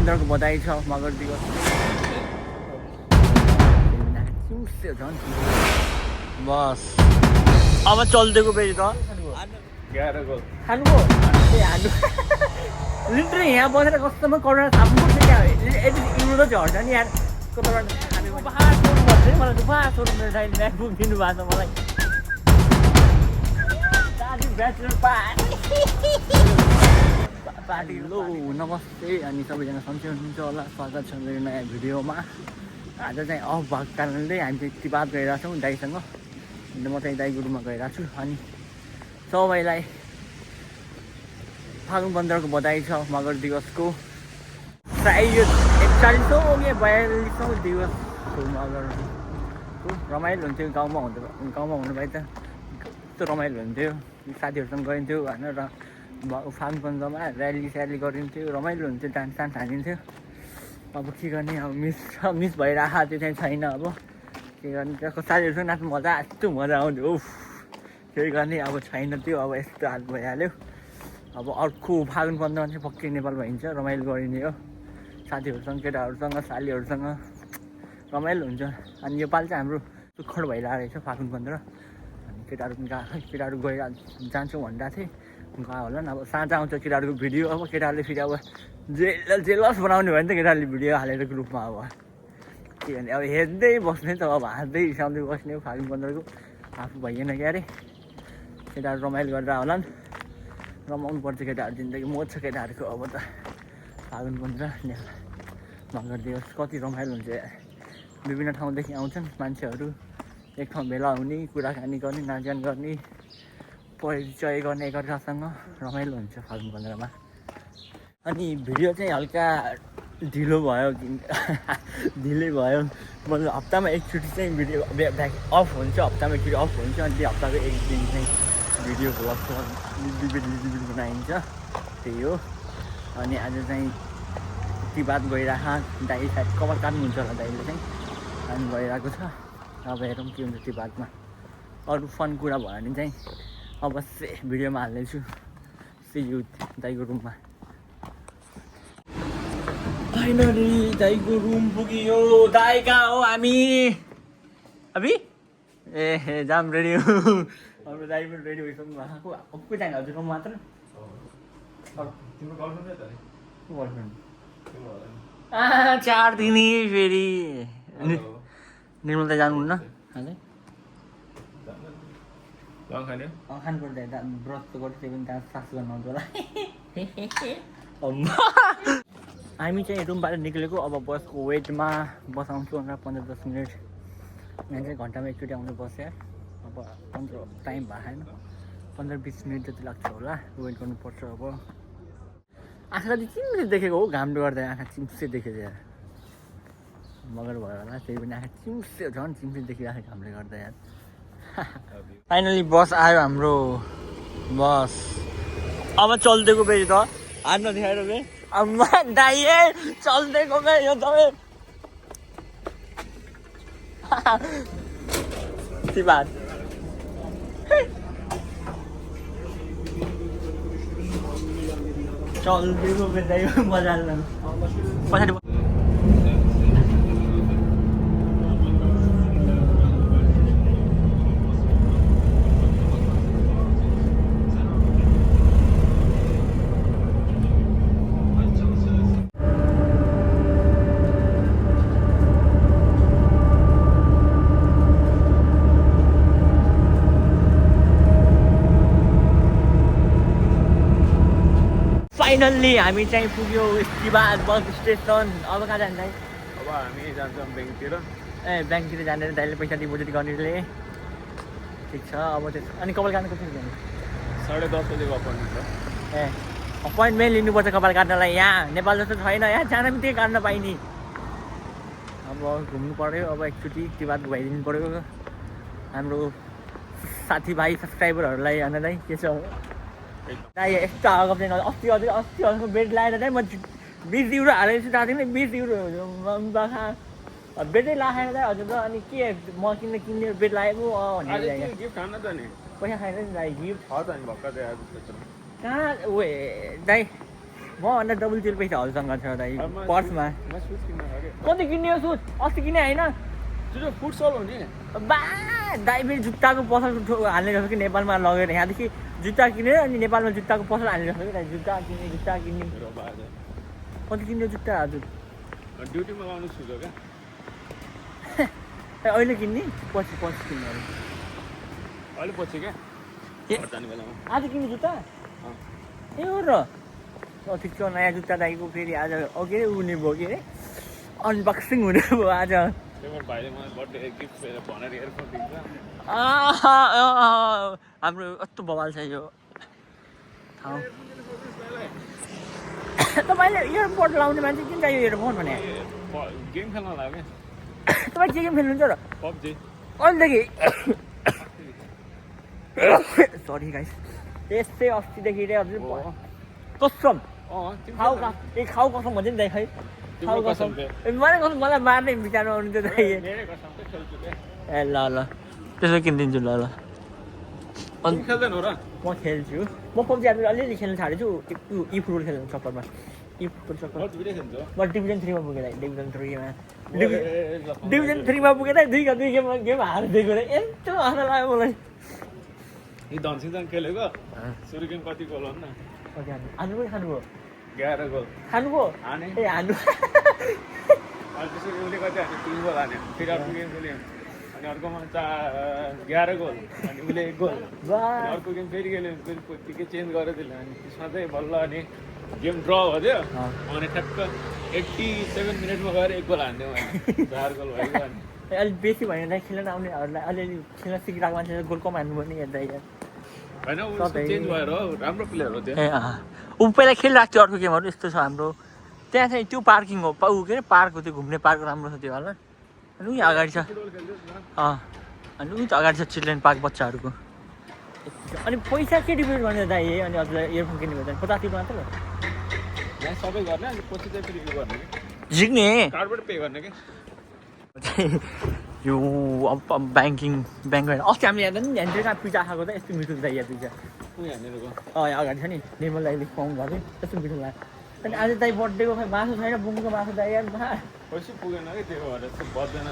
बन्दरको बधाई छ मगर दिवस बस अब चल्देको बेरी त खानुभयो लिटरली यहाँ बसेर कस्तोमा करुणा थाप्नुपर्छ क्या यति इम्रो त झर्छ नि यहाँ कताबाट पहाड सोध्नु पर्छ नि मलाई पहाड सोध्नु मेरो साइड म्याकबुक दिनुभएको छ मलाई ब्याचलर पार्टी लो नमस्ते अनि सबैजना सन्चै हुनुहुन्छ होला स्वागत छ मेरो नयाँ भिडियोमा आज चाहिँ अफ भएको कारणले हामी चाहिँ तिबात गइरहेको छौँ दाइसँग अन्त म चाहिँ दाइको रुममा गइरहेको छु अनि सबैलाई फागुन 15 को बधाई छ मगर दिवसको सायद यो 41औं या 42औं दिवस हो मगरको रमाइलो हुन्थ्यो गाउँमा हुनु भए त कस्तो रमाइलो हुन्थ्यो साथीहरूसँग गइन्थ्यो होइन र फागुन 15 मा र्याली स्याली गरिन्थ्यो रमाइलो हुन्थ्यो डान्स सान्स हानिन्थ्यो अब के गर्ने अब मिस भइरहेको त्यो चाहिँ छैन अब के गर्ने त्यसको साथीहरूसँग नाच्नु मजा यस्तो मजा आउँथ्यो उफ केही गर्ने अब छैन त्यो अब यस्तो हाल भइहाल्यो अब अर्को फागुन 15 चाहिँ पक्कै नेपाल भइन्छ रमाइलो गरिने हो साथीहरूसँग केटाहरूसँग सालीहरूसँग रमाइलो हुन्छ अनि योपालि चाहिँ हाम्रो सुखड भइरहेको रहेछ फागुन 15 अनि केटाहरू गएर जान्छौँ भनिरहेको थिएँ गयो होला नि अब साँझ आउँछ केटाहरूको भिडियो अब केटाहरूले फेरि अब जेलस बनाउने भयो नि त केटाहरूले भिडियो हालेर ग्रुपमा अब के भने अब हेर्दै बस्ने त अब हाँस्दै रिसाउँदै बस्ने हो फागुन 15 को आफू भइएन क्या अरे केटाहरू रमाइलो गरेर होला नि रमाउनु पर्छ केटाहरू जिन्दगी मोज छ केटाहरूको अब त फागुन 15 मगर दिवस कति रमाइलो हुन्छ विभिन्न ठाउँदेखि आउँछन् मान्छेहरू एक ठाउँ भेला हुने कुराकानी गर्ने नाचगान गर्ने परिचय गर्ने एकअर्कासँग रमाइलो हुन्छ फागुन 15 मा अनि भिडियो चाहिँ हल्का ढिलो भयो ढिलै भयो मतलब हप्तामा एकचोटि चाहिँ भिडियो ब्याक अफ हुन्छ हप्तामा एकचोटि अफ हुन्छ अनि त्यो हप्ताको एक दिन चाहिँ भिडियो भ्लग लिबिड बनाइन्छ त्यही हो अनि आज चाहिँ तिबात गइरहेको दाइ सायद कपाल काट्नुहुन्छ होला दाइले चाहिँ अनि गइरहेको छ अब हेरौँ के हुन्छ तिबातमा अरू फन कुरा भयो भने चाहिँ अवश्य भिडियोमा हाल्नेछु सी यु दाइको रुममा फाइनली दाइको रुम पुग्यो दाइ कहाँ हो हामी अभि ए जाम रेडी हो हाम्रो दाइ पनि रेडी भइसक्नु भएको अक्कै चाहिन्छ हजुर रुम मात्र चार दिने फेरि निर्मल त जानुहुन्न खानु पर्दैन व्रत त गर्छ त्यही पनि त्यहाँ सास गर्न आउँछ होला हामी चाहिँ रुमबाट निक्लेको अब बसको वेटमा बसाउँछु भनेर 15-10 मिनट यहाँ चाहिँ घन्टामा एकचोटि आउनु बस्यो अब 15 टाइम भएन 15-20 मिनट जति लाग्छ होला वेट गर्नुपर्छ अब आँखा चाहिँ चिम्से देखेको हो घामले गर्दा आँखा चिम्से देखेको यार मगर भयो होला त्यही पनि आँखा चिम्से झन् चिम्से देखिरहेको घामले गर्दा यार फाइनली बस आयो हाम्रो बस अब चल्देको बेरी त हात नदेखाएर बे अम्मा दाइ चल्देको बे यो तपाईँ तिबात चल्देको बे दाइ मजा पछाडि फाइनल्ली हामी चाहिँ पुग्यो तिबात बस स्टेसन अब कहाँ जान्छ दाइ अब हामी जान्छौँ ब्याङ्कतिर ए ब्याङ्कतिर जानेर दाइले पैसा डिपोजिट गर्नेले ठिक छ अब त्यो अनि कपाल काट्नु कति जाने 10:30 बजेको अपोइन्टमेन्ट छ ए अपोइन्टमेन्ट लिनुपर्छ कपाल काट्नलाई यहाँ नेपाल जस्तो छैन यहाँ जान पनि त्यही काट्न पाइने अब घुम्नु पऱ्यो अब एकचोटि तिबात घुमाइदिनु पऱ्यो हाम्रो साथीभाइ सब्सक्राइबरहरूलाई होइन दाइ के छ दाइ यस्तो हावा चाहिँ अस्ति बेड लगाएर चाहिँ म 20 युरो हालेको छु दार्जिलिङ 20 युरो बेडै लगाएर चाहिँ हजुर अनि के म किन्ने बेड लागेको गिफ्ट खान त नि पैसा खाएर नि दाइ गिफ्ट छ त नि भक्का चाहिँ आज कहाँ उयो दाइ मभन्दा डबल तेल पैसा हजुरसँग छ दाइ पर्समा म सुज किन्न गएँ कति किन्ने हो सुज अस्ति किने होइन त्यो फुट सल हो नि बा दाइ फेरि जुत्ताको पसल हाल्ने रहेछ कि नेपालमा लगेर यहाँदेखि जुत्ता किनेर अनि नेपालमा जुत्ताको पसल हाल्ने रहेछ कि दाइ जुत्ता किन्ने मेरो बाजे कति किन्ने जुत्ता हजुर ड्युटीमा लाउनु सुज हो क्या अहिले किन्ने पछि किन्ने अरे अहिले पछि क्या ए जाने बेलामा आज किन्ने जुत्ता ए हो र ठिक छ नयाँ जुत्ता दाइको फेरि आज अघि हुने भयो कि अरे अनबक्सिङ हुने भयो आज मेरो भाइले मलाई बर्थडे गिफ्ट भनेर एयरफोन दिन्छ हाम्रो कस्तो बवाल छ यो ठाउँ तपाईँले इयरपोर्ट लाउने मान्छे किन चाहियो इयरफोन भने गेम खेल्न लाग्यो तपाईँ के गेम खेल्नुहुन्छ र पब्जी अहिलेदेखि सरी गाइस यस्तै अस्तिदेखि रे हजुर कसम खाउ कसम भन्छ नि दाइ खै खाउ कसम मलाई मार्ने विचारमा आउनुहुन्छ दाइ ए ल त्यसो किनिदिन्छु ल खेल्दैन हो र म खेल्छु म पब्जी अलिअलि खेल्न छाडेछु ई फुटबल खेल्नु चक्करमा ई फुटबल चक्कर म डिभिजन 3 मा पुगेँ डिभिजन 3 मा डिभिजन 3 मा पुगेँ दुई गेम हारिदिएको रे यस्तो हाँस लाग्यो मलाई यी धनसिंहसँग खेलेको सुरु गेम कति गोल हो न कति हान्नु पनि खानुभयो 11 गोल खानुभयो हाने ए हान्नु अनि त्यसरी उसले कति हाने 3 गोल हाने फेरि अर्को गेम खेल्यो अनि अर्कोमा 11 गोल अनि उसले 1 गोल अनि अर्को गेम फेरि खेल्यो फेरि त्यतिकै चेन्ज गरेर दियो अनि त्यसमा चाहिँ बल्ल अनि गेम ड्र भयो अनि ठ्याक्क 87 मिनटमा गएर 1 गोल हान्दियो मैले 4 गोल भएको अनि अलिक बेसी भयो भने खेल्न आउनेहरूलाई अलिअलि खेल्न सिकिरहेको मान्छेले गोल कम हान्नु पर्ने हेर्दा यार होइन उसको चेन्ज भएर हो राम्रो प्लेयर हो त्यो ए ऊ पहिला खेलिरहेको थियो अर्को गेमहरू यस्तो छ हाम्रो त्यहाँ चाहिँ त्यो पार्किङ हो ऊ के अरे पार्क हो त्यो घुम्ने पार्क राम्रो छ त्यो होला अनि उही अगाडि छ अनि उही त अगाडि छ चिल्ड्रेन पार्क बच्चाहरूको अनि पैसा के डिपेन्ड गर्ने दाइ अनि हजुर इयरफोन किन्ने भयो 50 रुपियाँ मात्र यहाँ सबै गर्ने अनि पछि चाहिँ फेरि उयो गर्ने कि झिक्ने कार्डबाट पे गर्ने कि यो अब ब्याङ्क अस्ति हामीले हेर्दा नि ध्यान कहाँ पिज्जा खाएको त यस्तो मिठो दाइ पिज्जा उयो हानेरको अगाडि छ नि निर्मल दाइले खुवाउनु भएको थियो यस्तो मिठो लाग्यो अनि आज दाइ बर्थडेको खै मासु छैन बुङको मासु दाइ यार पैसा पुगेन कि त्यो भएर बज्दैन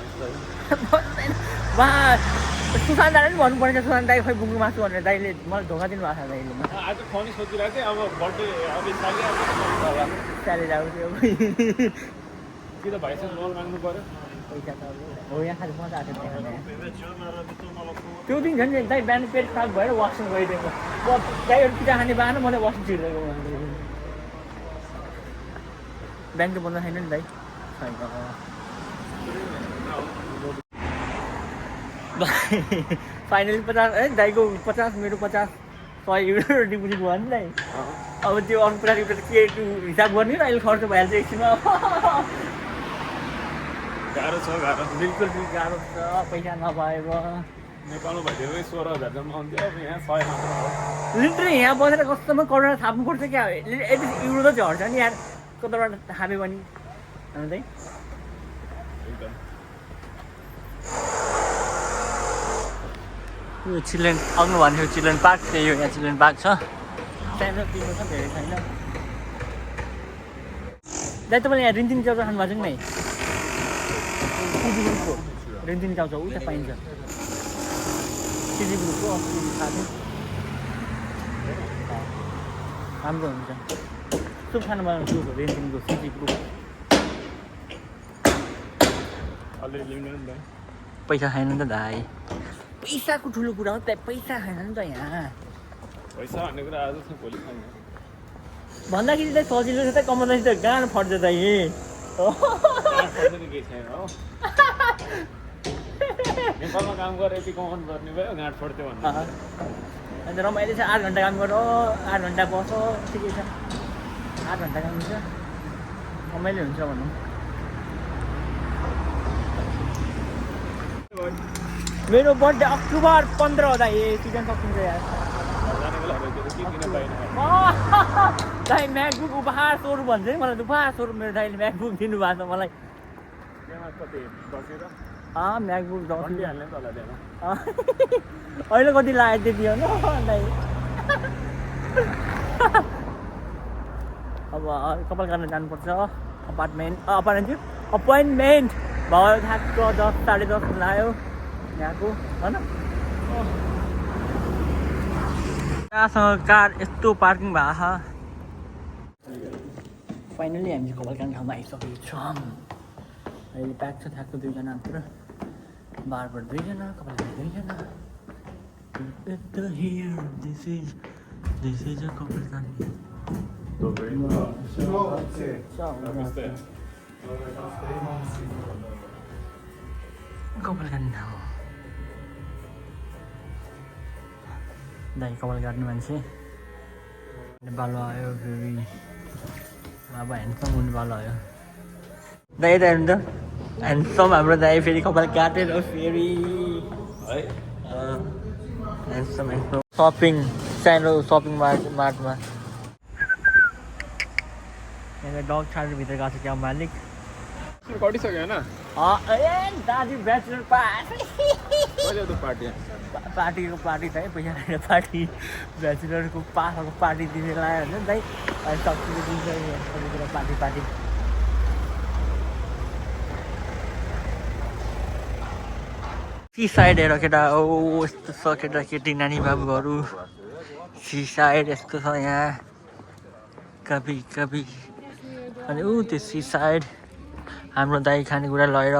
सुशान्त दाइले पनि भन्नुपर्ने सुशान्त दाइ खै बुङको मासु भनेर दाइले मलाई धोका दिनुभएको छ दाइले आज खुवाउने सोचिरहेको थिएँ अब बर्थडे अब स्यालेरी आउँछ कि त भाइसँग लोन माग्नु पऱ्यो पैसा त हो यहाँ खालि मजा आएको त्यो दिन झन् दाइ बिहान पेट खराब भएर वासरुम गइदिएको दाइहरू पिज्जा खाने बाहना मलाई वासरुम छिरिदिएको ब्याङ्क त बन्द छैन नि दाइ फाइनली 50 है दाइको 50 मेरो 50 100 युरो डिपोजिट भयो नि दाइ अब त्यो अरू 50 रुपियाँ के हिसाब गर्ने र अहिले खर्च भइहाल्छ एकछिनमा गाह्रो छ बिल्कुल गाह्रो छ पैसा नभएको नेपालमा भइदियो 16,000 जम्मा आउँथ्यो अब यहाँ 100 मात्र हो लिटरली यहाँ बसेर कस्तोमा करोडा थाप्नुपर्छ क्या यति युरो त झर्छ नि यार कताबाट थाप्यो भने होइन दाइ यो चिल्ड्रेन आउनु भनेको चिल्ड्रेन पार्क त्यही हो यहाँ चिल्ड्रेन पार्क छ सानो तिम्रो छ धेरै छैन दाइ तपाईँले यहाँ रिन्जिङ चाउचाउ खानु भएको छ नि सिजिग्रुपको रिन्जिङ चाउचाउ उता पाइन्छ सिजिग्रुपको अस्ति खाएको राम्रो हुन्छ सुप खानु बनाउनु रिन्जिङको सिजिग्रुप पैसा खाएन नि त दाइ पैसाको ठुलो कुरा हो त्यहाँ पैसा खाएन नि त यहाँ पैसा भन्ने कुरा आज छ भोलि खाने भन्दाखेरि चाहिँ सजिलो छ त कमाउँदाखेरि त गाह्रो फर्छ त केही छैन हो नेपालमा काम गरेर यति कमाउनु पर्ने भयो गाँठ फड्थ्यो भन्नु अन्त रमाइलो छ 8 घन्टा काम गर 8 घन्टा बस ठिकै छ 8 घन्टा काम हुन्छ रमाइलो हुन्छ भनौँ मेरो बर्थडे अक्टोबर 15 हुँदा सिजन सकिन्छ यार दाइ म्याकबुक उपहार स्वरूप भन्छ नि मलाई उपहार स्वरूप मेरो दाइले म्याकबुक दिनुभएको छ मलाई म्याकबुक अहिले कति लाग्यो त्यति हो दाइ अब कपाल काट्न जानुपर्छ अपोइन्टमेन्ट भयो ठ्याक्क 10 साढे 10 लाग्यो यहाँको होइन कहाँसँग कार यस्तो पार्किङ भएको छ फाइनली हामी कपाल काट्ने ठाउँमा आइसकेको छौँ अहिले प्याक छ ठ्याक्क 2 जना पुरा बारबाट 2 जना कपाल काट्ने 2 जना This is a कपाल काट्ने कपाल काट्ने ठाउँ दाइ कपाल काट्ने मान्छे बालो आयो फेरि अब ह्यान्डसम हुने बालो आयो दाइ यता हेर्नु त ह्यान्डसम हाम्रो दाइ फेरि कपाल काटेर फेरि है ह्यान्डसम सपिङ सानो सपिङ मार्टमा यहाँ डग छाडेर भित्र गएको छ क्या मालिक कटिसक्यो होइन दाजु ब्याचलर पार्टीको पार्टी छ है पैसा लागेर पार्टी ब्याचलरको पासको पार्टी दिने लाग्यो भने दाइ अहिले सक्ने दिन्छ पार्टी सी साइड हेर केटा ओ यस्तो छ केटा केटी नानी बाबुहरू सी साइड यस्तो छ यहाँ कभी अनि त्यो सी साइड हाम्रो दाइ खानेकुरा लगेर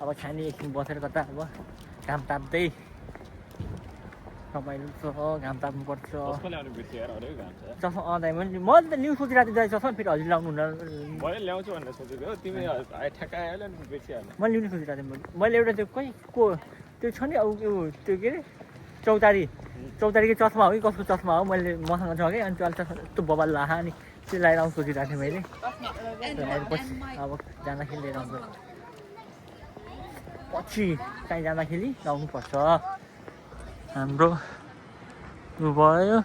अब खाने एकछिन बसेर कता अब घाम ताप्दै रमाइलो छ घाम ताप्नुपर्छ चस्मा दाइ मैले त न्युज सोचिरहेको थिएँ चस्मा फेरि हजुर लाउनु हुँदा मैले ल्याउँछु भनेर सोचेको तिमी ठ्याक्कै आयो नि बिर्सिहाल्नु मैले ल्याउनु सोचिरहेको थिएँ मैले एउटा त्यो को त्यो छ नि अब त्यो के अरे चौतारीको चस्मा हो कि कसको चस्मा हो मैले मसँग छ कि अनि त्यो चस्मा यस्तो बबाल लाहा अनि त्यो लगाएर आउनु सोचिरहेको थिएँ मैले पछि अब जाँदाखेरि लिएर आउँछु पछि काहीँ जाँदाखेरि लाउनुपर्छ हाम्रो उ भयो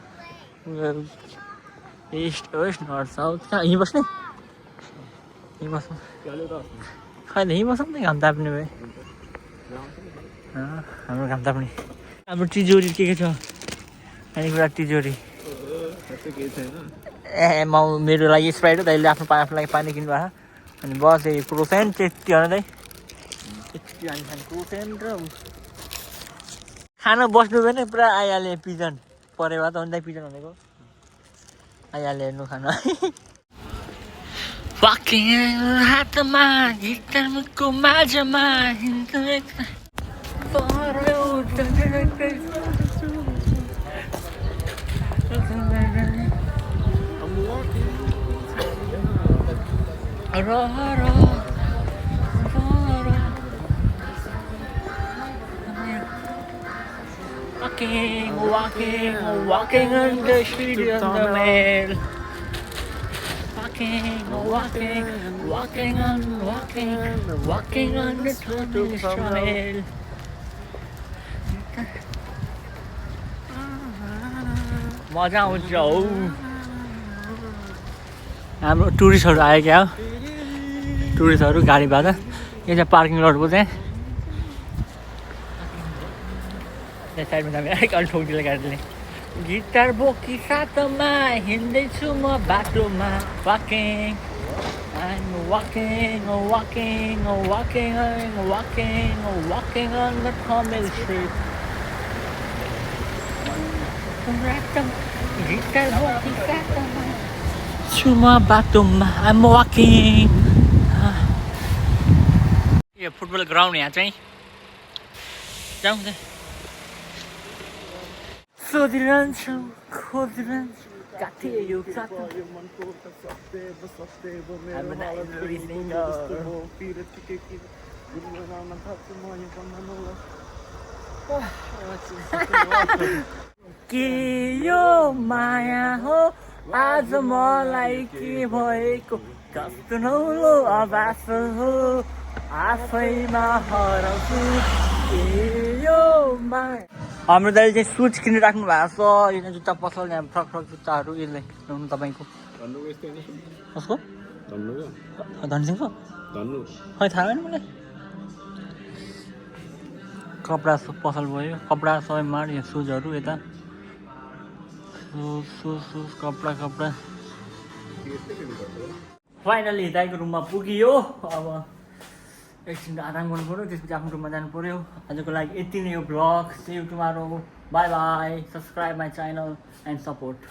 इस्ट वेस्ट नर्थ साउथ कहाँ यहीँ बस्ने यहीँ बस्नु खैन यहीँ बस्नु नि घाम ताप्ने भए हाम्रो घाम ताप्ने हाम्रो तिजोरी के छ खानेकुरा तिजोरी म मेरो लागि स्प्राइट हो दाइले आफ्नो लागि पानी किन्नुभएको अनि बस यो क्रोसेन्ट त्यति हो दाइ त्यति हामी खाने क्रोसेन्ट र खाना बस्नु भने पुरा आइहाल्यो पिजन परेर त अन्त पिजन भनेको आइहाल्यो हेर्नु खाना हातमा गिटारको माझमा Walking on the street of the mail. Walking on the tourist trail. मजा आउँछ हौ हाम्रो टुरिस्टहरू आयो क्या हो टुरिस्टहरू गाडी भाडा यो चाहिँ पार्किङ लटको चाहिँ त्यहाँ साइडमा हामी अलिक ठोकिदिएर गाडीले गिटार बोकी साथमा हिँड्दैछु म बाटोमा walking on the Tamil street. Guitar बोकी साथमा छु म बाटोमा I'm walking. यो फुटबल ग्राउन्ड यहाँ चाहिँ जाउँ त सोधिरहन्छौँ खोजिरहन्छौँ काथे यो के यो माया हो आज मलाई के भएको कस्तो नौलो आभास हो आफैमा हराउँछु के यो माया हाम्रो दाइले चाहिँ सुज किनेर राख्नु भएको छ यो जुत्ता पसल यहाँ फ्रक जुत्ताहरू यसलाई ल्याउनु तपाईँको कसको धनसिंहको खै थाहा भएन मलाई कपडा पसल भयो कपडा सबै मार यहाँ सुजहरू यता सुज कपडा फाइनली दाइको रुममा पुगियो अब एकछिन आराम गर्नु पऱ्यो त्यसपछि आफ्नो रुममा जानु पऱ्यो आजको लागि यति नै यो blog see you tomorrow bye bye subscribe my channel and support